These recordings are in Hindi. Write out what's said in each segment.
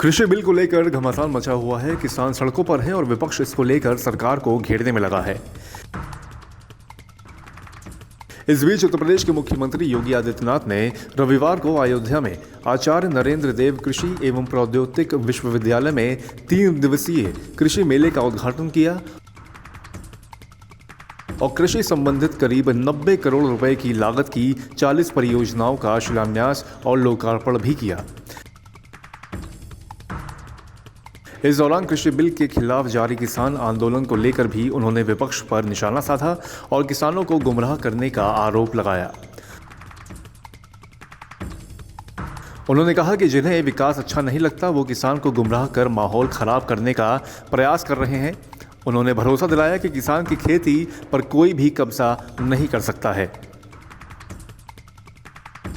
कृषि बिल को लेकर घमासान मचा हुआ है। किसान सड़कों पर हैं और विपक्ष इसको लेकर सरकार को घेरने में लगा है। इस बीच उत्तर प्रदेश के मुख्यमंत्री योगी आदित्यनाथ ने रविवार को अयोध्या में आचार्य नरेंद्र देव कृषि एवं प्रौद्योगिक विश्वविद्यालय में 3 दिवसीय कृषि मेले का उद्घाटन किया और कृषि संबंधित करीब 90 करोड़ रुपए की लागत की 40 परियोजनाओं का शिलान्यास और लोकार्पण भी किया। इस दौरान कृषि बिल के खिलाफ जारी किसान आंदोलन को लेकर भी उन्होंने विपक्ष पर निशाना साधा और किसानों को गुमराह करने का आरोप लगाया। उन्होंने कहा कि जिन्हें विकास अच्छा नहीं लगता वो किसान को गुमराह कर माहौल खराब करने का प्रयास कर रहे हैं। उन्होंने भरोसा दिलाया कि किसान की खेती पर कोई भी कब्जा नहीं कर सकता है।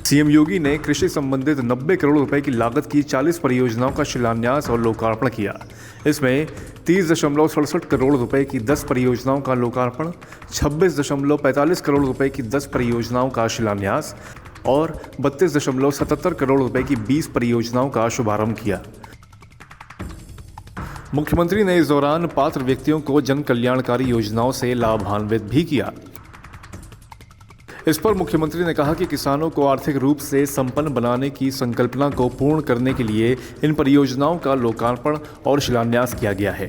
सीएम योगी ने कृषि संबंधित 90 करोड़ रुपए की लागत की 40 परियोजनाओं का शिलान्यास और लोकार्पण किया। इसमें 30.67 करोड़ रुपए की 10 परियोजनाओं का लोकार्पण, 26.45 करोड़ रुपए की 10 परियोजनाओं का शिलान्यास और 32.77 करोड़ रुपए की 20 परियोजनाओं का शुभारंभ किया। मुख्यमंत्री ने इस दौरान पात्र व्यक्तियों को जन कल्याणकारी योजनाओं से लाभान्वित भी किया। इस पर मुख्यमंत्री ने कहा कि किसानों को आर्थिक रूप से संपन्न बनाने की संकल्पना को पूर्ण करने के लिए इन परियोजनाओं का लोकार्पण और शिलान्यास किया गया है।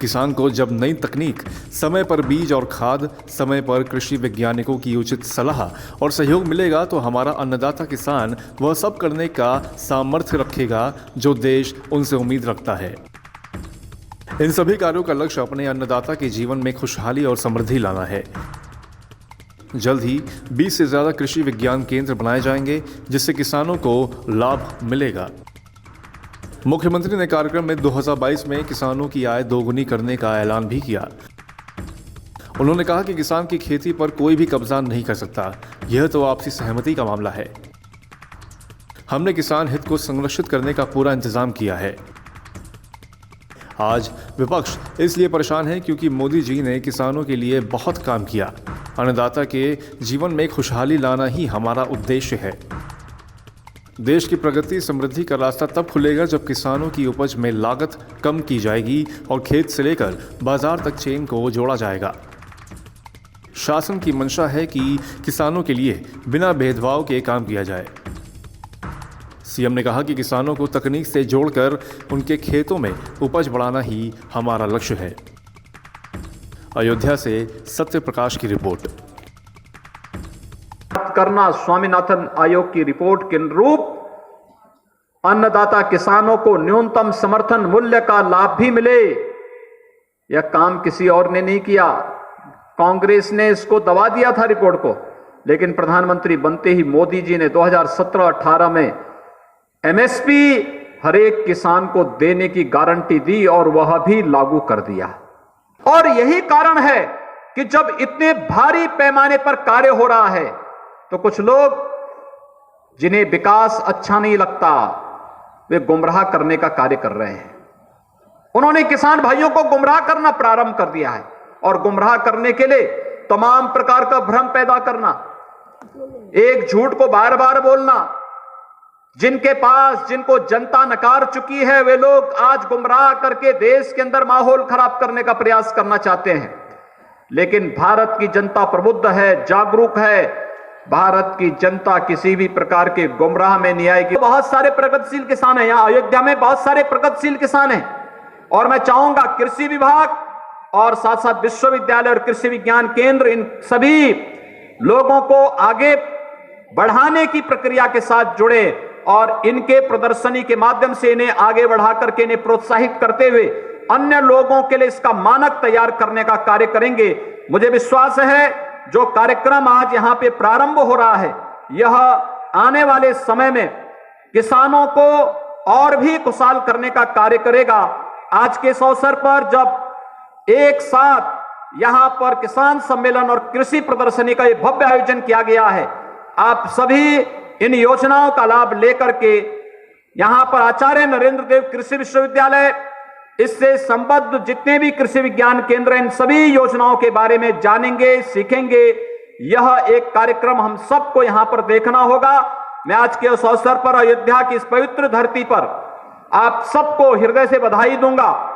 किसान को जब नई तकनीक, समय पर बीज और खाद, समय पर कृषि वैज्ञानिकों की उचित सलाह और सहयोग मिलेगा तो हमारा अन्नदाता किसान वह सब करने का सामर्थ्य रखेगा जो देश उनसे उम्मीद रखता है। इन सभी कार्यों का लक्ष्य अपने अन्नदाता के जीवन में खुशहाली और समृद्धि लाना है। जल्द ही 20 से ज्यादा कृषि विज्ञान केंद्र बनाए जाएंगे जिससे किसानों को लाभ मिलेगा। मुख्यमंत्री ने कार्यक्रम में 2022 में किसानों की आय दोगुनी करने का ऐलान भी किया। उन्होंने कहा कि किसान की खेती पर कोई भी कब्जा नहीं कर सकता, यह तो आपसी सहमति का मामला है। हमने किसान हित को संरक्षित करने का पूरा इंतजाम किया है। आज विपक्ष इसलिए परेशान है क्योंकि मोदी जी ने किसानों के लिए बहुत काम किया। अन्नदाता के जीवन में खुशहाली लाना ही हमारा उद्देश्य है। देश की प्रगति समृद्धि का रास्ता तब खुलेगा जब किसानों की उपज में लागत कम की जाएगी और खेत से लेकर बाजार तक चेन को जोड़ा जाएगा। शासन की मंशा है कि किसानों के लिए बिना भेदभाव के काम किया जाए। सीएम ने कहा कि किसानों को तकनीक से जोड़कर उनके खेतों में उपज बढ़ाना ही हमारा लक्ष्य है। अयोध्या से सत्य प्रकाश की रिपोर्ट। करना स्वामीनाथन आयोग की रिपोर्ट के अनुरूप अन्नदाता किसानों को न्यूनतम समर्थन मूल्य का लाभ भी मिले, यह काम किसी और ने नहीं किया। कांग्रेस ने इसको दबा दिया था रिपोर्ट को, लेकिन प्रधानमंत्री बनते ही मोदी जी ने 2017-18 में एमएसपी हर एक किसान को देने की गारंटी दी और वह भी लागू कर दिया। और यही कारण है कि जब इतने भारी पैमाने पर कार्य हो रहा है तो कुछ लोग जिन्हें विकास अच्छा नहीं लगता वे गुमराह करने का कार्य कर रहे हैं। उन्होंने किसान भाइयों को गुमराह करना प्रारंभ कर दिया है और गुमराह करने के लिए तमाम प्रकार का भ्रम पैदा करना, एक झूठ को बार बार बोलना। जिनको जनता नकार चुकी है वे लोग आज गुमराह करके देश के अंदर माहौल खराब करने का प्रयास करना चाहते हैं। लेकिन भारत की जनता प्रबुद्ध है, जागरूक है। भारत की जनता किसी भी प्रकार के गुमराह में नहीं आएगी। बहुत सारे प्रगतिशील किसान हैं यहां अयोध्या में, बहुत सारे प्रगतिशील किसान हैं और मैं चाहूंगा कृषि विभाग और साथ साथ विश्वविद्यालय और कृषि विज्ञान केंद्र इन सभी लोगों को आगे बढ़ाने की प्रक्रिया के साथ जुड़े और इनके प्रदर्शनी के माध्यम से इन्हें आगे बढ़ा करके इन्हें प्रोत्साहित करते हुए अन्य लोगों के लिए इसका मानक तैयार करने का कार्य करेंगे। मुझे विश्वास है जो कार्यक्रम आज यहां पे प्रारंभ हो रहा है यह आने वाले समय में किसानों को और भी खुशहाल करने का कार्य करेगा। आज के इस अवसर पर जब एक साथ यहां पर किसान सम्मेलन और कृषि प्रदर्शनी का यह भव्य आयोजन किया गया है, आप सभी इन योजनाओं का लाभ लेकर के यहां पर आचार्य नरेंद्र देव कृषि विश्वविद्यालय, इससे संबद्ध जितने भी कृषि विज्ञान केंद्र, इन सभी योजनाओं के बारे में जानेंगे, सीखेंगे। यह एक कार्यक्रम हम सबको यहां पर देखना होगा मैं आज के उस अवसर पर अयोध्या की इस पवित्र धरती पर आप सबको हृदय से बधाई दूंगा।